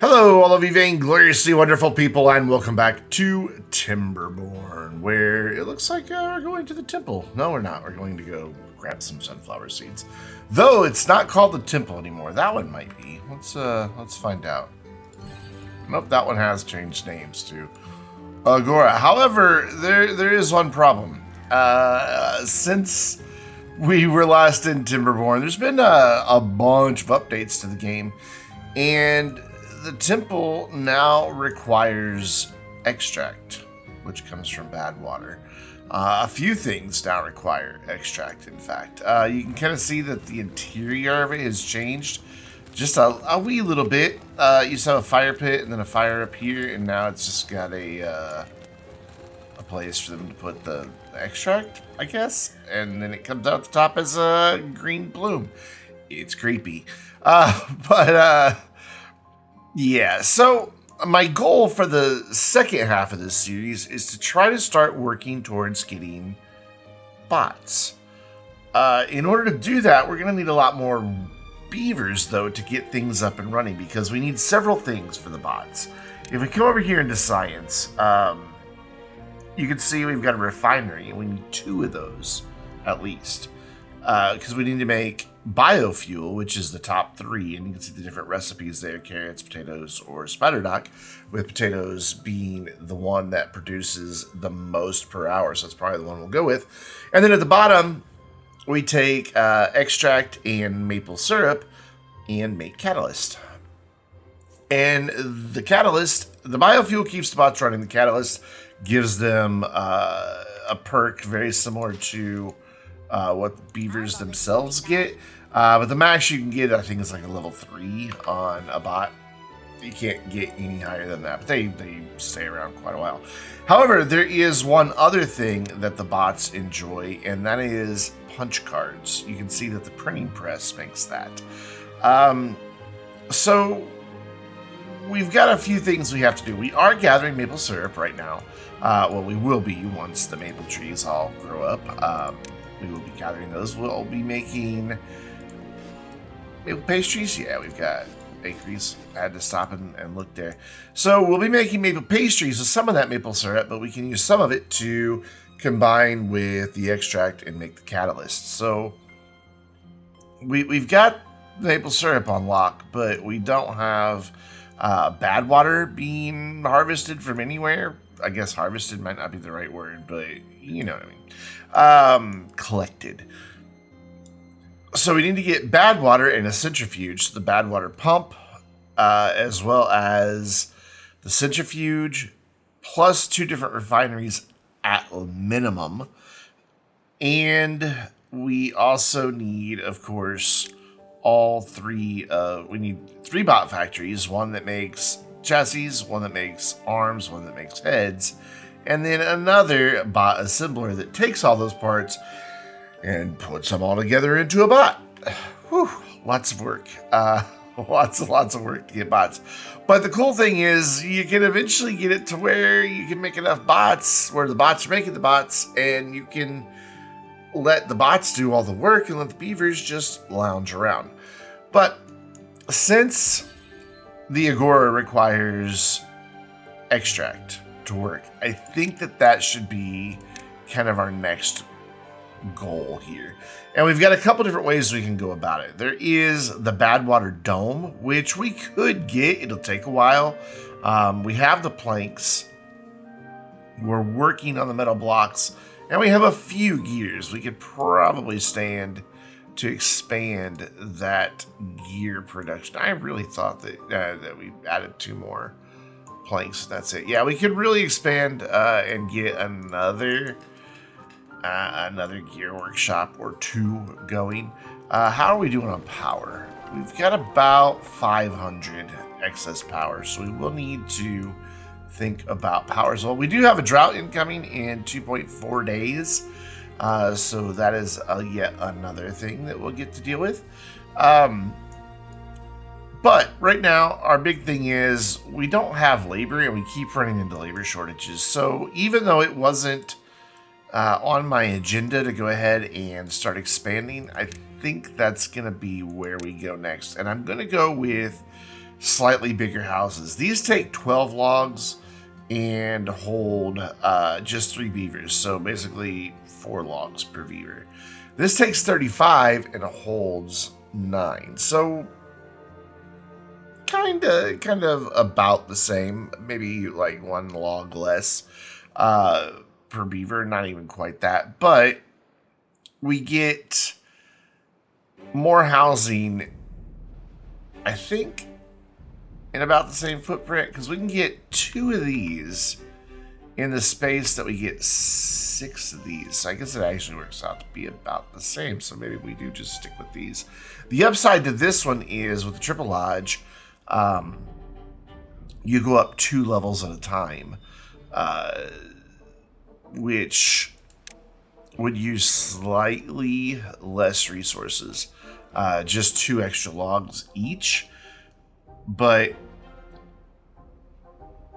Hello, all of you vaingloriously wonderful people, and welcome back to Timberborn, where it looks like we're going to the temple. No, we're not. We're going to go grab some sunflower seeds. Though it's not called the temple anymore. That one might be. Let's find out. Nope, that one has changed names to Agora. However, there is one problem. Since we were last in Timberborn, there's been a bunch of updates to the game, and the temple now requires extract, which comes from Badwater. A few things now require extract, in fact. You can kind of see that the interior of it has changed just a wee little bit. You used to have a fire pit and then a fire up here, and now it's just got a place for them to put the extract, I guess. And then it comes out the top as a green bloom. It's creepy. Yeah, so my goal for the second half of this series is to try to start working towards getting bots. In order to do that, we're going to need a lot more beavers, though, to get things up and running, because we need several things for the bots. If we come over here into science, you can see we've got a refinery, and we need 2 of those, at least. Because we need to make biofuel, which is the top 3, and you can see the different recipes there: carrots, potatoes, or spider dock, with potatoes being the one that produces the most per hour, so that's probably the one we'll go with. And then at the bottom, we take extract and maple syrup and make catalyst. And the catalyst, the biofuel keeps the bots running. The catalyst gives them a perk very similar to what the beavers themselves get. But the max you can get, I think, is like a level 3 on a bot. You can't get any higher than that, but they stay around quite a while. However, there is one other thing that the bots enjoy, and that is punch cards. You can see that the printing press makes that. So we've got a few things we have to do. We are gathering maple syrup right now. Well, we will be once the maple trees all grow up. We will be gathering those. We'll be making maple pastries. Yeah, we've got bakeries. I had to stop and look there. So we'll be making maple pastries with some of that maple syrup, but we can use some of it to combine with the extract and make the catalyst. So we've got maple syrup on lock, but we don't have Badwater being harvested from anywhere. I guess harvested might not be the right word, but you know what I mean. Collected. So we need to get Badwater and a centrifuge. The Badwater pump, as well as the centrifuge, plus 2 different refineries at minimum. And we also need, of course, all 3. We need 3 bot factories. One that makes chassis, one that makes arms, one that makes heads, and then another bot assembler that takes all those parts and puts them all together into a bot. Whew, lots of work. Lots of work to get bots. But the cool thing is you can eventually get it to where you can make enough bots where the bots are making the bots, and you can let the bots do all the work and let the beavers just lounge around. But since the Agora requires extract to work, I think that should be kind of our next goal here. And we've got a couple different ways we can go about it. There is the Badwater Dome, which we could get. It'll take a while. We have the planks. We're working on the metal blocks, and we have a few gears. We could probably stand to expand that gear production. I really thought that we added 2 more planks. That's it. Yeah, we could really expand and get another gear workshop or 2 going. How are we doing on power? We've got about 500 excess power, so we will need to think about power as well. We do have a drought incoming in 2.4 days. So that is yet another thing that we'll get to deal with. But right now, our big thing is we don't have labor, and we keep running into labor shortages. So even though it wasn't on my agenda to go ahead and start expanding, I think that's going to be where we go next. And I'm going to go with slightly bigger houses. These take 12 logs and hold just 3 beavers, so basically 4 logs per beaver. This takes 35 and holds 9, so kind of about the same, maybe like 1 log less per beaver, not even quite that, but we get more housing, I think, in about the same footprint, because we can get 2 of these in the space that we get 6 of these. So I guess it actually works out to be about the same. So maybe we do just stick with these. The upside to this one is with the triple lodge, you go up 2 levels at a time, which would use slightly less resources, just 2 extra logs each, but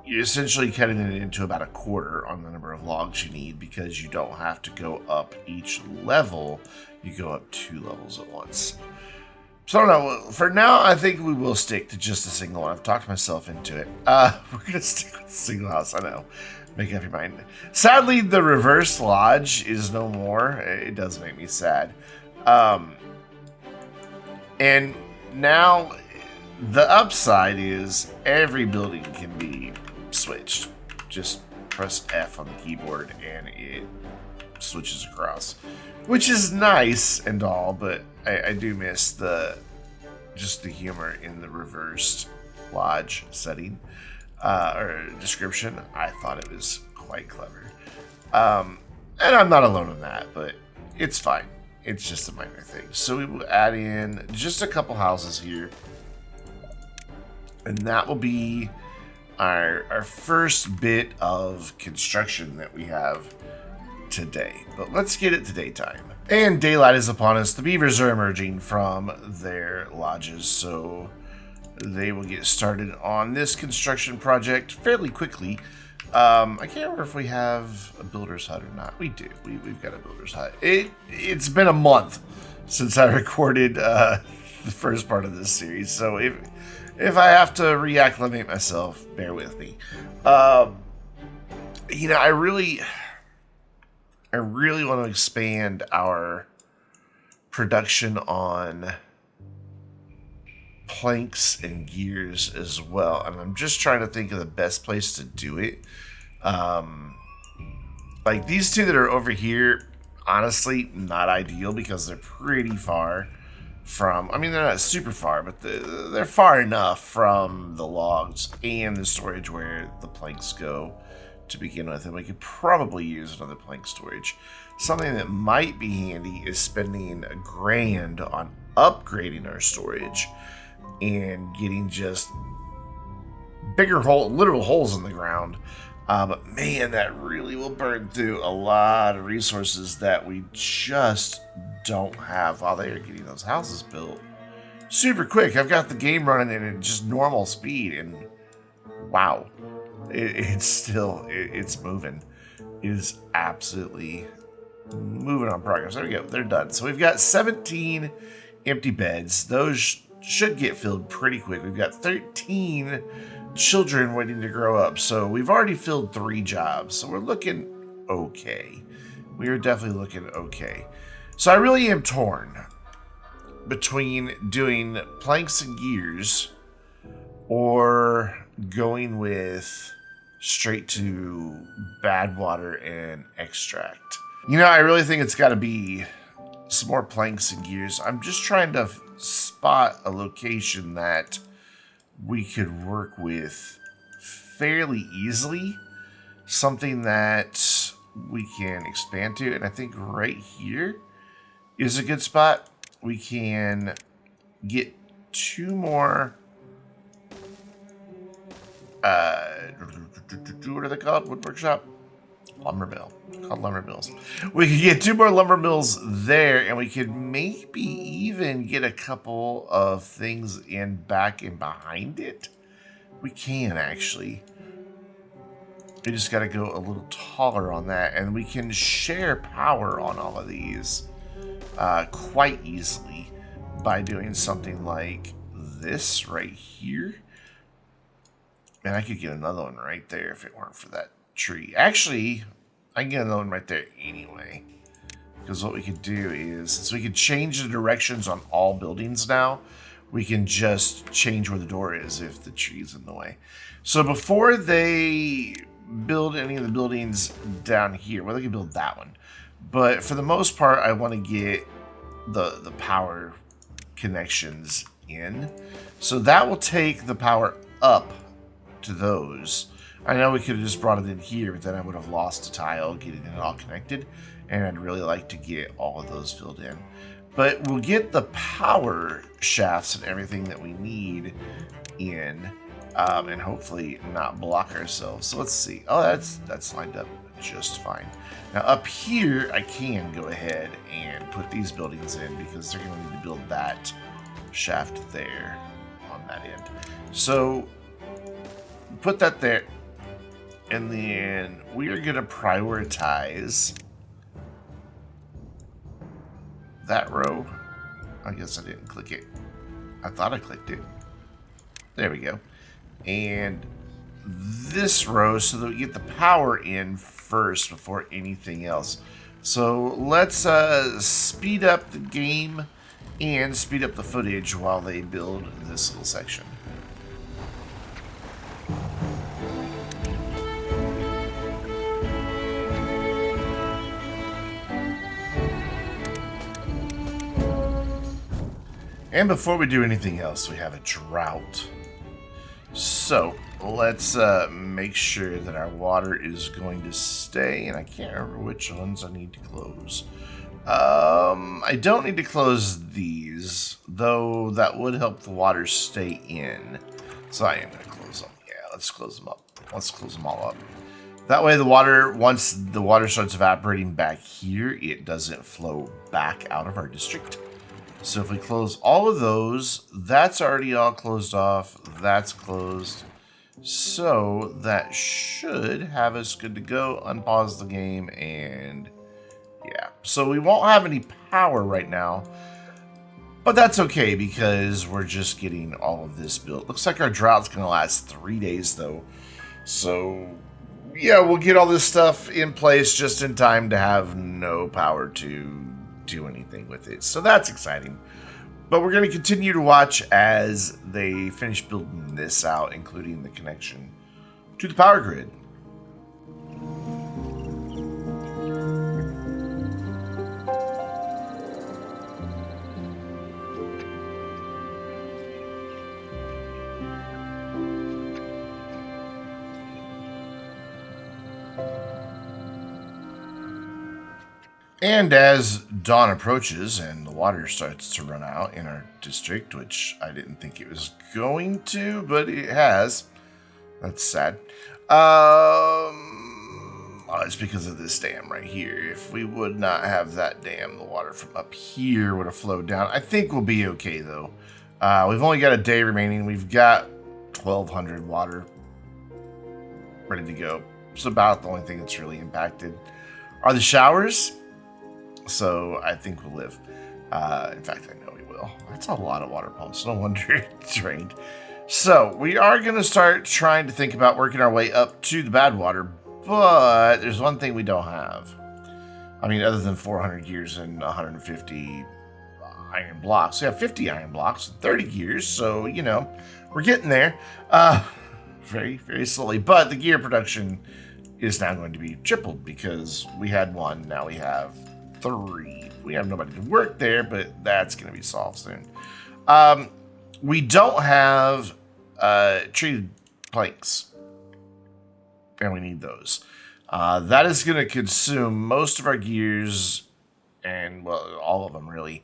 you're essentially cutting it into about 1/4 on the number of logs you need, because you don't have to go up each level, you go up 2 levels at once. So I don't know, for now I think we will stick to just a single one. I've talked myself into it. We're gonna stick with the single house, I know. Make up your mind. Sadly, the reverse lodge is no more. It does make me sad. And now the upside is every building can be switched. Just press F on the keyboard and it switches across, which is nice and all, but I do miss just the humor in the reversed lodge setting or description. I thought it was quite clever, and I'm not alone in that, but it's fine. It's just a minor thing. So we will add in just a couple houses here, and that will be our first bit of construction that we have today. But let's get it to daytime. And daylight is upon us. The beavers are emerging from their lodges, so they will get started on this construction project fairly quickly. I can't remember if we have a builder's hut or not. We do. We've got a builder's hut. It's been a month since I recorded the first part of this series, so if I have to reacclimate myself, bear with me. You know, I really want to expand our production on planks and gears as well, and I'm just trying to think of the best place to do it. Like these 2 that are over here, honestly, not ideal because they're pretty far from, I mean, they're not super far, but they're far enough from the logs and the storage where the planks go to begin with, and we could probably use another plank storage. Something that might be handy is spending $1,000 on upgrading our storage and getting just bigger literal holes in the ground. But man, that really will burn through a lot of resources that we just don't have while they are getting those houses built super quick. I've got the game running at just normal speed, and wow, it's moving. It is absolutely moving on progress. There we go. They're done. So we've got 17 empty beds. Those should get filled pretty quick. We've got 13 children waiting to grow up. So we've already filled 3 jobs. So we're looking okay. We are definitely looking okay. So I really am torn between doing planks and gears or going with straight to Badwater and extract. You know, I really think it's got to be some more planks and gears. I'm just trying to spot a location that we could work with fairly easily. Something that we can expand to. And I think right here is a good spot. We can get 2 more what are they called? Wood workshop? Lumber mill. Called lumber mills. We could get 2 more lumber mills there, and we could maybe even get a couple of things in back and behind it. We can actually. We just got to go a little taller on that, and we can share power on all of these quite easily by doing something like this right here. And I could get another one right there if it weren't for that tree. Actually, I can get another one right there anyway. Because what we could do is, since we could change the directions on all buildings now, we can just change where the door is if the tree's in the way. So before they build any of the buildings down here, well, they can build that one. But for the most part, I want to get the power connections in. So that will take the power up to those. I know we could have just brought it in here, but then I would have lost a tile getting it all connected. And I'd really like to get all of those filled in. But we'll get the power shafts and everything that we need in, and hopefully not block ourselves. So let's see. Oh, that's lined up just fine. Now up here, I can go ahead and put these buildings in because they're going to need to build that shaft there on that end. So put that there, and then we are going to prioritize that row. I guess I didn't click it. I thought I clicked it. There we go. And this row so that we get the power in first before anything else. So let's speed up the game and speed up the footage while they build this little section. And before we do anything else, we have a drought. So let's make sure that our water is going to stay. And I can't remember which ones I need to close. I don't need to close these, though that would help the water stay in. So I am going to close them. Yeah, let's close them up. Let's close them all up. That way the water, once the water starts evaporating back here, it doesn't flow back out of our district. So if we close all of those, that's already all closed off. That's closed. So that should have us good to go. Unpause the game and yeah. So we won't have any power right now. But that's okay because we're just getting all of this built. Looks like our drought's going to last 3 days though. So yeah, we'll get all this stuff in place just in time to have no power to do anything with it. So that's exciting. But we're going to continue to watch as they finish building this out, including the connection to the power grid. And as dawn approaches and the water starts to run out in our district, which I didn't think it was going to, but it has. That's sad. It's because of this dam right here. If we would not have that dam, the water from up here would have flowed down. I think we'll be okay, though. We've only got a day remaining. We've got 1,200 water ready to go. It's about the only thing that's really impacted are the showers. So I think we'll live. In fact, I know we will. That's a lot of water pumps. No wonder it drained. So we are going to start trying to think about working our way up to the Badwater. But there's one thing we don't have. I mean, other than 400 gears and 150 iron blocks. We have 50 iron blocks and 30 gears. So, you know, we're getting there. Very, very slowly. But the gear production is now going to be tripled because we had one. Now we have 3. We have nobody to work there, but that's going to be solved soon. We don't have treated planks, and we need those. That is going to consume most of our gears, and well, all of them really.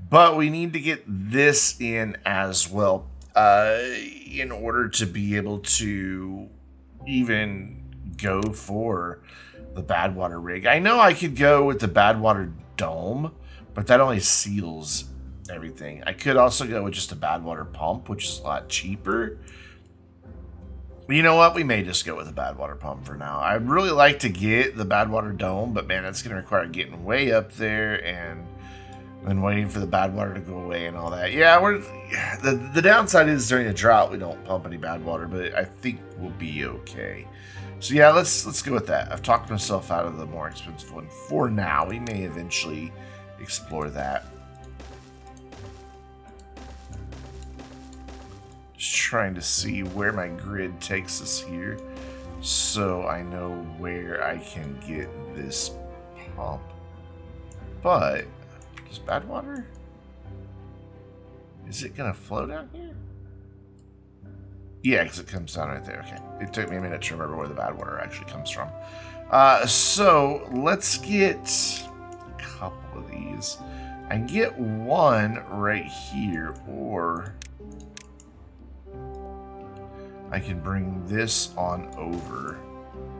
But we need to get this in as well in order to be able to even go for the Badwater rig. I know I could go with the Badwater dome, but that only seals everything. I could also go with just a Badwater pump, which is a lot cheaper. You know what? We may just go with a Badwater pump for now. I'd really like to get the Badwater dome, but man, that's going to require getting way up there, and And waiting for the bad water to go away and all that. Yeah, the downside is during a drought we don't pump any bad water, but I think we'll be okay. So yeah, let's go with that. I've talked myself out of the more expensive one for now. We may eventually explore that. Just trying to see where my grid takes us here, so I know where I can get this pump. But does bad water? Is it gonna flow down here? Yeah, because it comes down right there. Okay. It took me a minute to remember where the bad water actually comes from. So let's get a couple of these. I can get one right here, or I can bring this on over.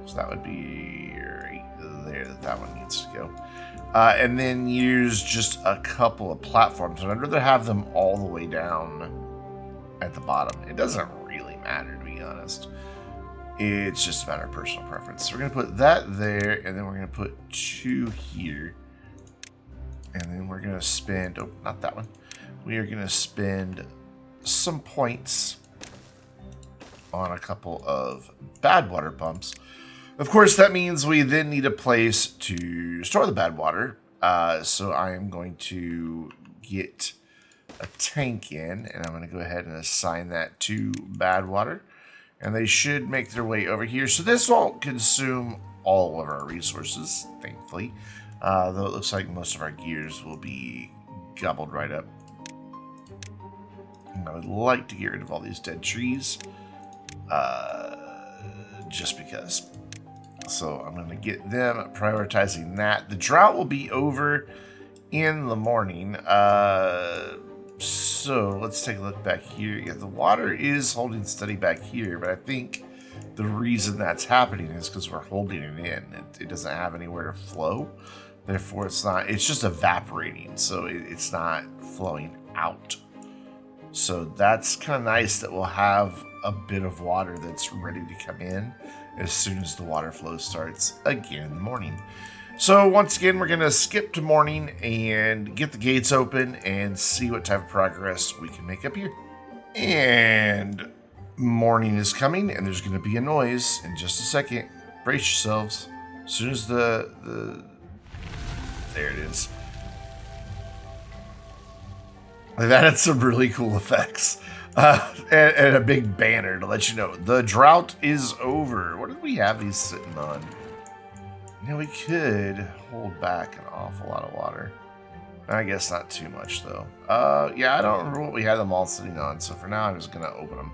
So that would be right there. That one needs to go. And then use just a couple of platforms. And I'd rather have them all the way down at the bottom. It doesn't really matter, to be honest. It's just a matter of personal preference. So we're going to put that there, and then we're going to put 2 here. And then we're going to spend, oh, not that one. We are going to spend some points on a couple of bad water pumps. Of course, that means we then need a place to store the bad water. So I am going to get a tank in, and I'm going to go ahead and assign that to bad water. And they should make their way over here. So this won't consume all of our resources, thankfully. Though it looks like most of our gears will be gobbled right up. And I would like to get rid of all these dead trees. Just because. So I'm going to get them prioritizing that. The drought will be over in the morning. So let's take a look back here. Yeah, the water is holding steady back here, but I think the reason that's happening is because we're holding it in. It doesn't have anywhere to flow. Therefore, it's just evaporating. So it's not flowing out. So that's kind of nice that we'll have a bit of water that's ready to come in as soon as the water flow starts again in the morning. So once again, we're going to skip to morning and get the gates open and see what type of progress we can make up here. And morning is coming, and there's going to be a noise in just a second. Brace yourselves. As soon as there it is. I've added some really cool effects. And a big banner to let you know the drought is over. What did we have these sitting on? Now we could hold back an awful lot of water. I guess not too much though. Yeah, I don't remember what we had them all sitting on. So for now, I'm just gonna open them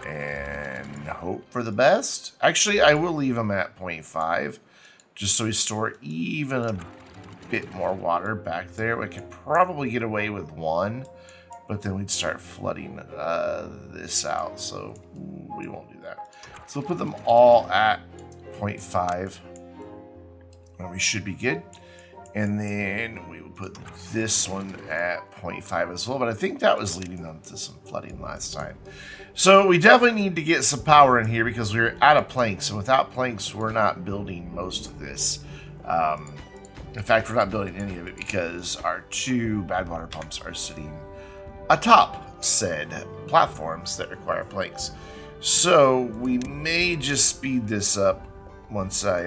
and hope for the best. Actually, I will leave them at 0.5 just so we store even a bit more water back there. We could probably get away with 1. But then we'd start flooding this out, so we won't do that. So we'll put them all at 0.5, and we should be good. And then we will put this one at 0.5 as well, but I think that was leading them to some flooding last time. So we definitely need to get some power in here because we're out of planks, and without planks, we're not building most of this. In fact, we're not building any of it because our 2 bad water pumps are sitting atop said platforms that require planks. So we may just speed this up once I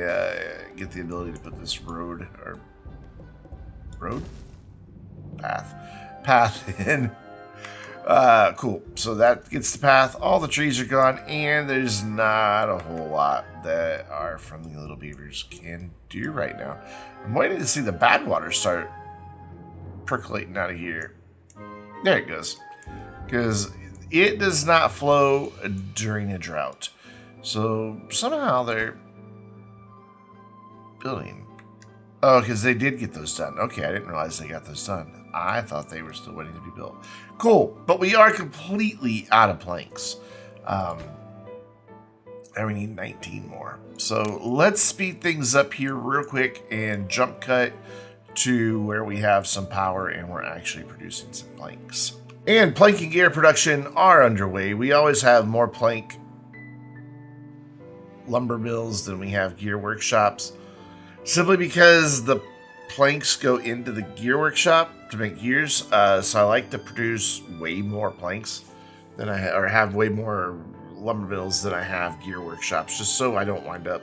get the ability to put this path in. Cool. So that gets the path. All the trees are gone, and there's not a whole lot that our friendly little beavers can do right now. I'm waiting to see the bad water start percolating out of here. There it goes. Because it does not flow during a drought. So somehow they're building. Oh, because they did get those done. Okay, I didn't realize they got those done. I thought they were still waiting to be built. Cool, but we are completely out of planks. And we need 19 more. So let's speed things up here real quick and jump cut to where we have some power and we're actually producing some planks. And plank and gear production are underway. We always have more plank lumber mills than we have gear workshops, simply because the planks go into the gear workshop to make gears, so I like to produce way more planks than or have way more lumber mills than I have gear workshops, just so I don't wind up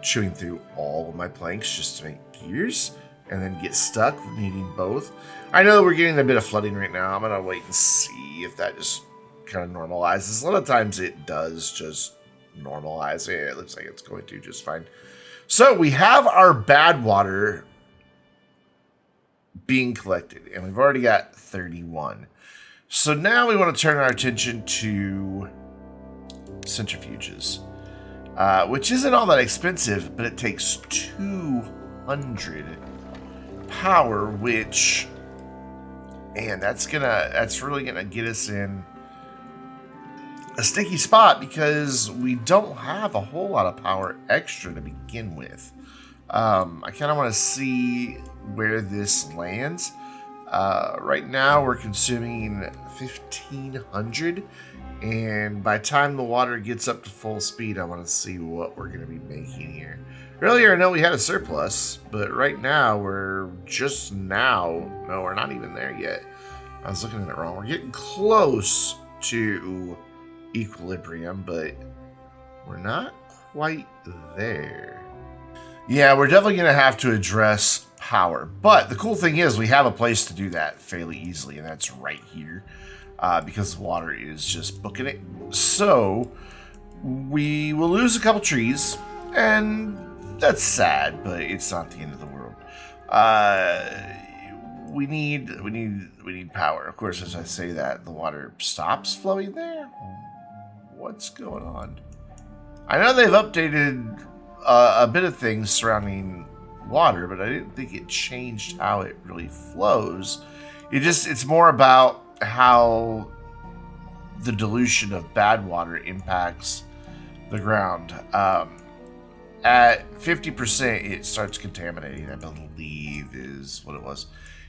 chewing through all of my planks just to make gears and then get stuck needing both. I know we're getting a bit of flooding right now. I'm gonna wait and see if that just kind of normalizes. A lot of times it does just normalize. It looks like it's going to just fine. So we have our Badwater being collected, and we've already got 31. So now we want to turn our attention to centrifuges, which isn't all that expensive, but it takes 200 power, which, and that's really gonna get us in a sticky spot because we don't have a whole lot of power extra to begin with. I kind of want to see where this lands. Right now we're consuming 1,500, and by the time the water gets up to full speed, I want to see what we're going to be making here. Earlier I know we had a surplus, but right now we're no, we're not even there yet. I was looking at it wrong. We're getting close to equilibrium, but we're not quite there. Yeah, we're definitely going to have to address power. But the cool thing is we have a place to do that fairly easily, and that's right here, because water is just booking it. So we will lose a couple trees, and that's sad, but it's not the end of the world. We need power. Of course, as I say that, the water stops flowing there. What's going on? I know they've updated a bit of things surrounding water, but I didn't think it changed how it really flows. It's more about how the dilution of bad water impacts the ground. At 50%, it starts contaminating, I believe is what it was.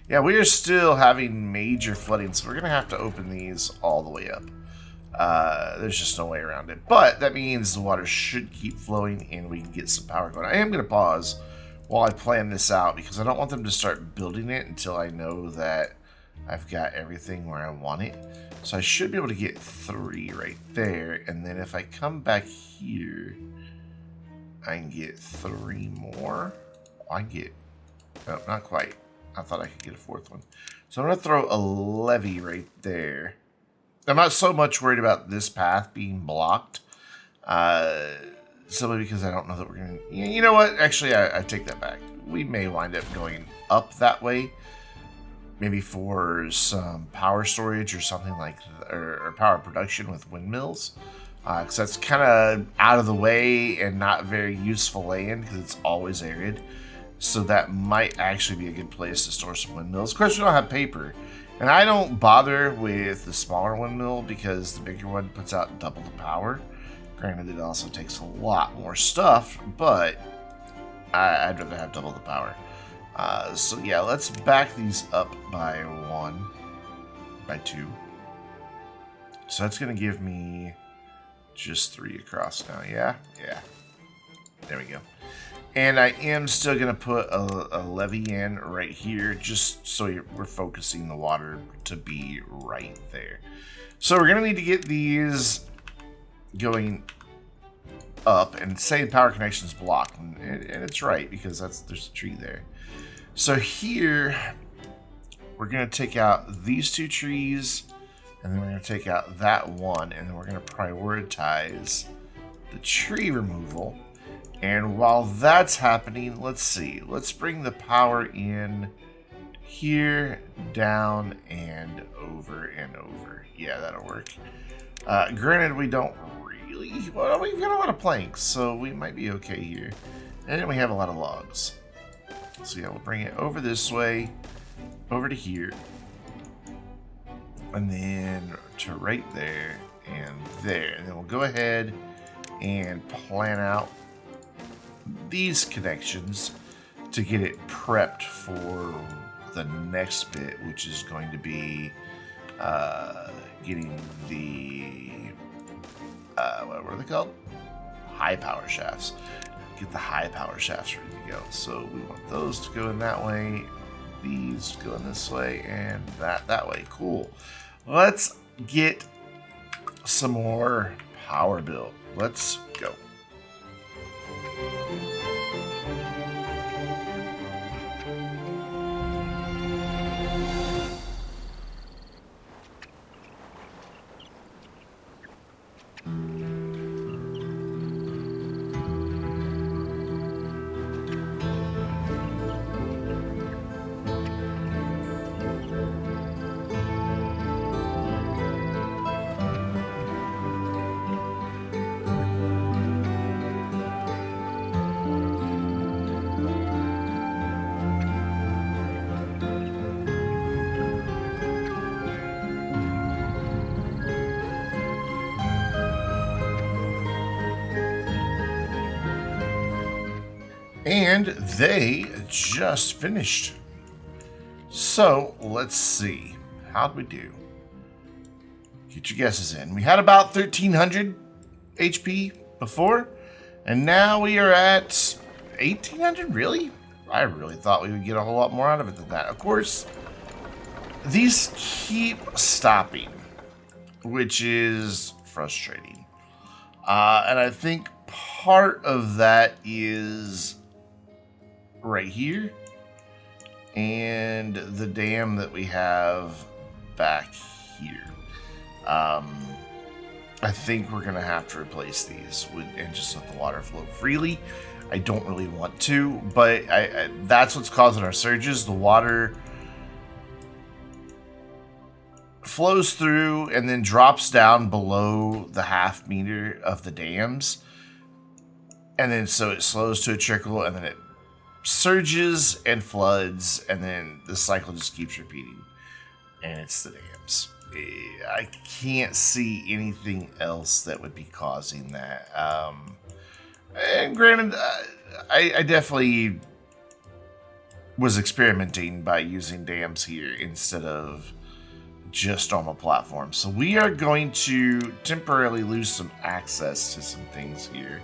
Yeah, we are still having major flooding, so we're going to have to open these all the way up. There's just no way around it. But that means the water should keep flowing and we can get some power going. I am going to pause while I plan this out because I don't want them to start building it until I know that I've got everything where I want it. So I should be able to get 3 right there. And then if I come back here, I can get 3 more. I get... Oh, not quite. I thought I could get a 4th one. So I'm going to throw a levee right there. I'm not so much worried about this path being blocked. Simply because I don't know that we're going to... You know what? Actually, I take that back. We may wind up going up that way. Maybe for some power storage or something like that, or power production with windmills. Because that's kind of out of the way and not very useful land because it's always arid. So that might actually be a good place to store some windmills. Of course, we don't have paper. And I don't bother with the smaller windmill because the bigger one puts out double the power. Granted, it also takes a lot more stuff, but I'd rather have double the power. So yeah, let's back these up by 1, by 2. So that's going to give me just 3 across now. Yeah. There we go. And I am still going to put a levee in right here just so we're focusing the water to be right there. So we're going to need to get these going up and say the power connection's blocked. And it's right because there's a tree there. So here we're going to take out these 2 trees and then we're going to take out that one and then we're going to prioritize the tree removal. And while that's happening, let's see. Let's bring the power in here, down, and over and over. Yeah, that'll work. Granted, we don't really... Well, we've got a lot of planks, so we might be okay here. And then we have a lot of logs. So yeah, we'll bring it over this way, over to here. And then to right there, and there. And then we'll go ahead and plan out these connections to get it prepped for the next bit, which is going to be getting the what are they called? High power shafts. Get the high power shafts ready to go. So we want those to go in that way. these going this way and that way. Cool. Let's get some more power built. Let's go. And they just finished. So let's see. How'd we do? Get your guesses in. We had about 1,300 HP before, and now we are at 1,800. Really? I really thought we would get a whole lot more out of it than that. Of course, these keep stopping, which is frustrating. And I think part of that is right here and the dam that we have back here. I think we're gonna have to replace these and just let the water flow freely. I don't really want to, but that's what's causing our surges. The water flows through and then drops down below the half meter of the dams, and then so it slows to a trickle, and then it surges and floods, and then the cycle just keeps repeating, and it's the dams. I can't see anything else that would be causing that. And granted, I definitely was experimenting by using dams here instead of just normal platforms. So we are going to temporarily lose some access to some things here,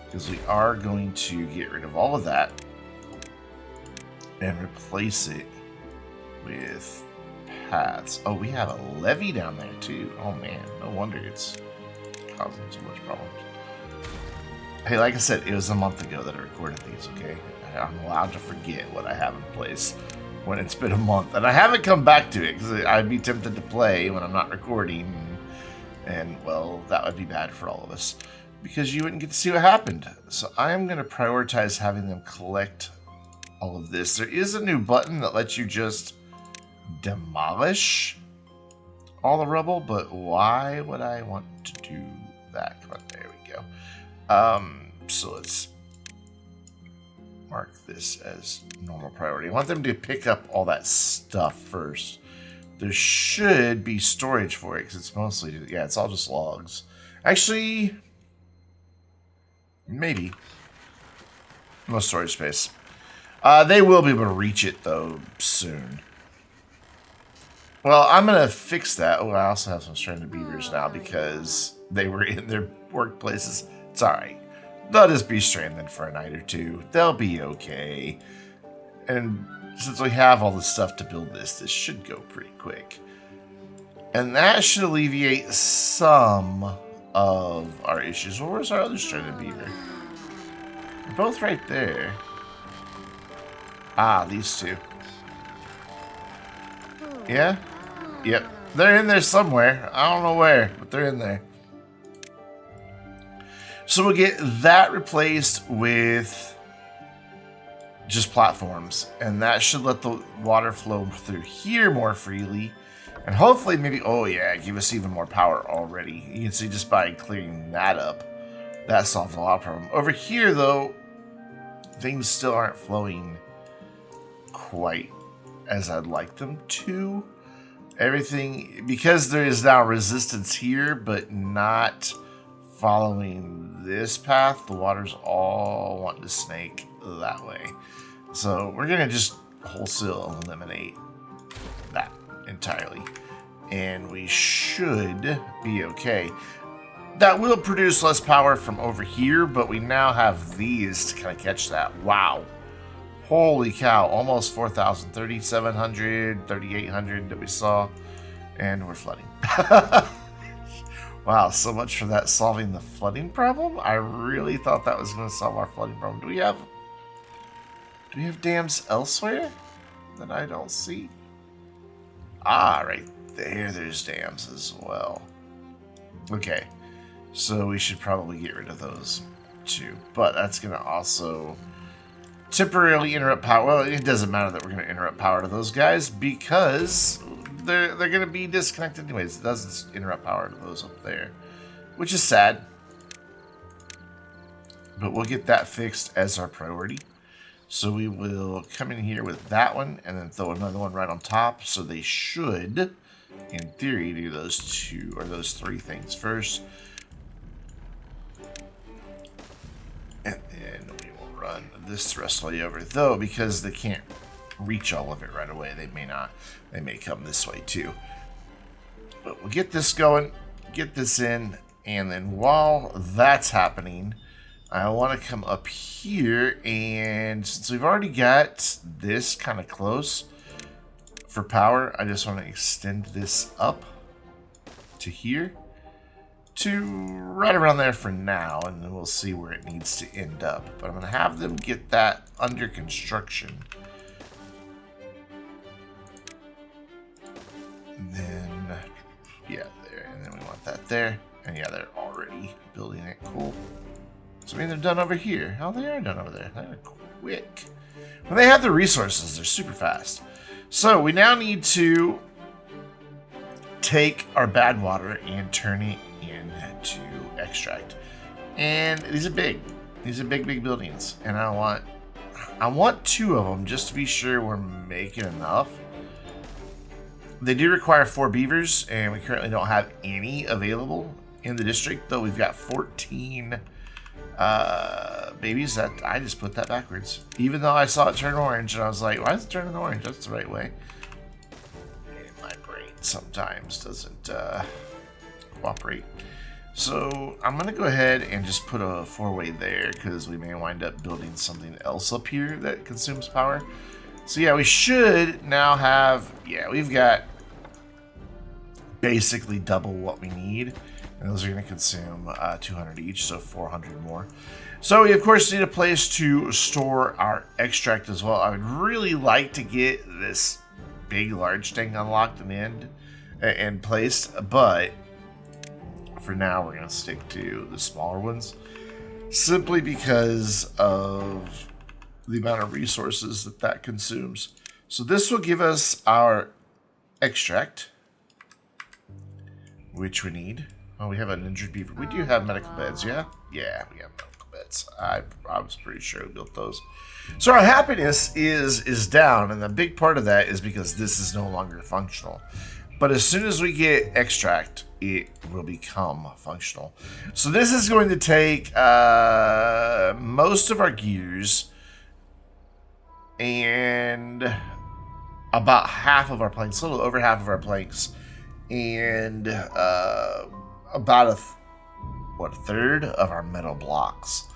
because we are going to get rid of all of that and replace it with paths. Oh, we have a levee down there too. Oh man, no wonder it's causing so much problems. Hey, like I said, it was a month ago that I recorded these, okay? I'm allowed to forget what I have in place when it's been a month. And I haven't come back to it because I'd be tempted to play when I'm not recording. And, well, that would be bad for all of us because you wouldn't get to see what happened. So I am going to prioritize having them collect all of this. There is a new button that lets you just demolish all the rubble, but why would I want to do that? Come on, there we go. So let's mark this as normal priority. I want them to pick up all that stuff first. There should be storage for it because it's mostly, yeah, it's all just logs. Actually, maybe. No storage space. They will be able to reach it, though, soon. Well, I'm going to fix that. Oh, I also have some stranded beavers now because they were in their workplaces. It's alright. They'll just be stranded for a night or two. They'll be okay. And since we have all the stuff to build this should go pretty quick. And that should alleviate some of our issues. Well, where's our other stranded beaver? They're both right there. Ah, these two. Yeah? Yep. They're in there somewhere. I don't know where, but they're in there. So we'll get that replaced with just platforms. And that should let the water flow through here more freely. And hopefully maybe, oh yeah, give us even more power already. You can see just by clearing that up, that solves a lot of problem. Over here though, things still aren't flowing quite as I'd like them to. Everything, because there is now resistance here, but not following this path, the water's all wanting to snake that way. So we're gonna just wholesale eliminate that entirely, and we should be okay. That will produce less power from over here, but we now have these to kind of catch that. Wow. Holy cow, almost 4,000, 3,700, 3,800 that we saw, and we're flooding. Wow, so much for that solving the flooding problem. I really thought that was going to solve our flooding problem. Do we have dams elsewhere that I don't see? Ah, right there, there's dams as well. Okay, so we should probably get rid of those too, but that's going to also temporarily interrupt power. Well, it doesn't matter that we're going to interrupt power to those guys because they're going to be disconnected anyways. It doesn't interrupt power to those up there, which is sad, but we'll get that fixed as our priority. So we will come in here with that one and then throw another one right on top. So they should, in theory, do those two or those three things first. And then we will run this the rest of the way over, though, because they can't reach all of it right away. They may not. They may come this way too. But we'll get this going, get this in, and then while that's happening, I want to come up here, and since we've already got this kind of close for power, I just want to extend this up to here, to right around there for now, and then we'll see where it needs to end up. But I'm going to have them get that under construction. And then, yeah, there, and then we want that there, and yeah, they're already building it. Cool. So I mean, they're done over here. Oh, they are done over there. They're quick. When they have the resources, they're super fast. So we now need to take our Badwater and turn it into extract. And these are big. These are big, big buildings. And I want two of them just to be sure we're making enough. They do require 4 beavers, and we currently don't have any available in the district, though we've got 14 babies. That I just put that backwards, even though I saw it turn orange and I was like, why is it turning orange? That's the right way. And my brain sometimes doesn't cooperate. So I'm gonna go ahead and just put a 4-way there because we may wind up building something else up here that consumes power. So yeah, we should now have, yeah, we've got basically double what we need. And those are going to consume 200 each, so 400 more. So we, of course, need a place to store our extract as well. I would really like to get this big, large thing unlocked and placed, but for now, we're going to stick to the smaller ones, simply because of the amount of resources that consumes. So this will give us our extract, which we need. Oh, we have an injured beaver. We do have medical beds, yeah? Yeah, we have medical beds. I was pretty sure we built those. So our happiness is down, and the big part of that is because this is no longer functional. But as soon as we get extract, it will become functional. So this is going to take most of our gears and about half of our planks, a little over half of our planks, and about a third of our metal blocks.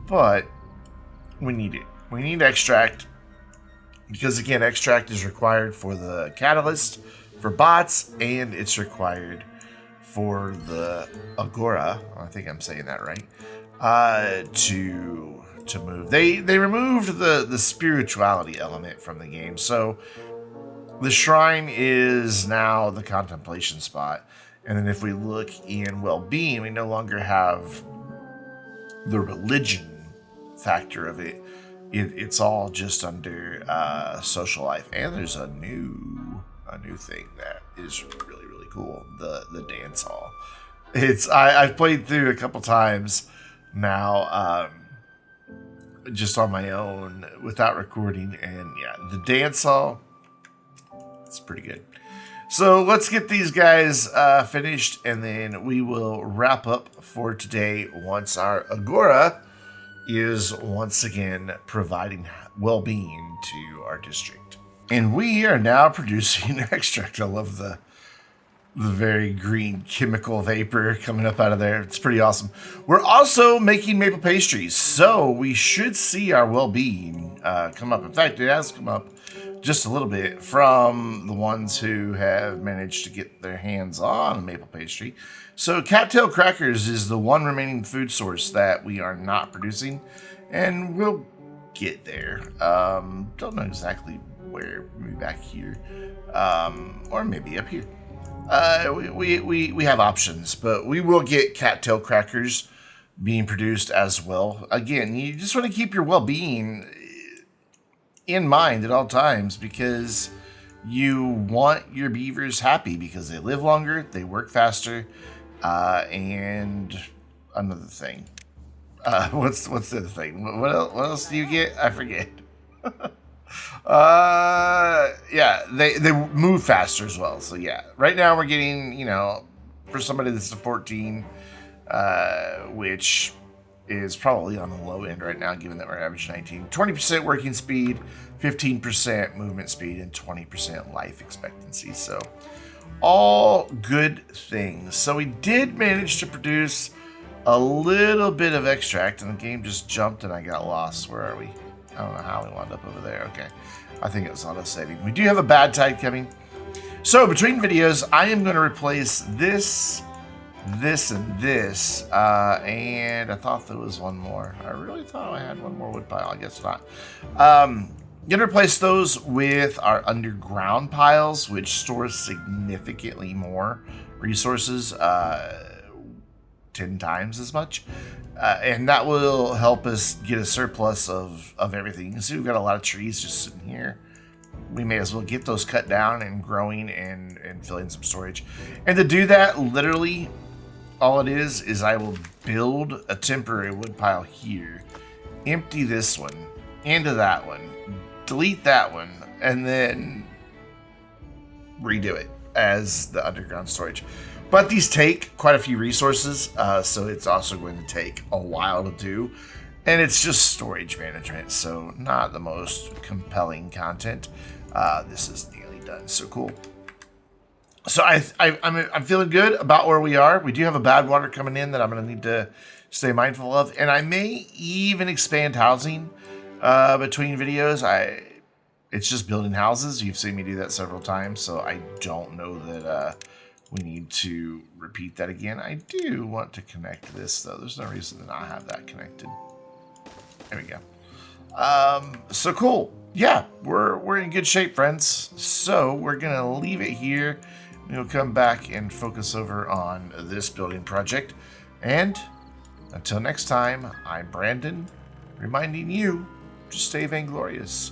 But we need it. We need extract because, again, extract is required for the catalyst for bots, and it's required for the Agora. I think I'm saying that right. To move. They removed the spirituality element from the game, so the shrine is now the contemplation spot. And then if we look in well-being, we no longer have the religion factor of it. It's all just under social life. And there's a new thing that is really, really cool. The dance hall. I've played through a couple times now, just on my own without recording. And yeah, the dance hall, it's pretty good. So let's get these guys finished, and then we will wrap up for today once our Agora is once again providing well-being to our district. And we are now producing extract. I love the very green chemical vapor coming up out of there. It's pretty awesome. We're also making maple pastries, so we should see our well-being come up. In fact, it has come up just a little bit from the ones who have managed to get their hands on maple pastry. So cattail crackers is the one remaining food source that we are not producing, and we'll get there. Don't know exactly where. Maybe back here, or maybe up here. We have options, but we will get cattail crackers being produced as well. Again, you just want to keep your well-being in mind at all times, because you want your beavers happy because they live longer, they work faster, and another thing. What's the other thing? What else do you get? I forget. Yeah, they move faster as well. So yeah, right now we're getting, for somebody that's a 14, which is probably on the low end right now, given that we're average 19. 20% working speed, 15% movement speed, and 20% life expectancy. So all good things. So we did manage to produce a little bit of extract, and the game just jumped and I got lost. Where are we? I don't know how we wound up over there. Okay. I think it was auto-saving. We do have a bad tide coming. So between videos, I am going to replace this, and this. And I thought there was one more. I really thought I had one more wood pile. I guess not. Going to replace those with our underground piles, which stores significantly more resources. 10 times as much, and that will help us get a surplus of everything. You can see we've got a lot of trees just sitting here. We may as well get those cut down and growing and filling some storage. And to do that, literally all it is I will build a temporary wood pile here, empty this one into that one, delete that one, and then redo it as the underground storage. But these take quite a few resources, so it's also going to take a while to do. And it's just storage management, so not the most compelling content. This is nearly done, so cool. So I'm feeling good about where we are. We do have a Badwater coming in that I'm going to need to stay mindful of. And I may even expand housing between videos. It's just building houses. You've seen me do that several times, so I don't know that... we need to repeat that again. I do want to connect this, though. There's no reason to not have that connected. There we go. So cool. Yeah, we're in good shape, friends. So we're going to leave it here. We'll come back and focus over on this building project. And until next time, I'm Brandon, reminding you to stay vainglorious.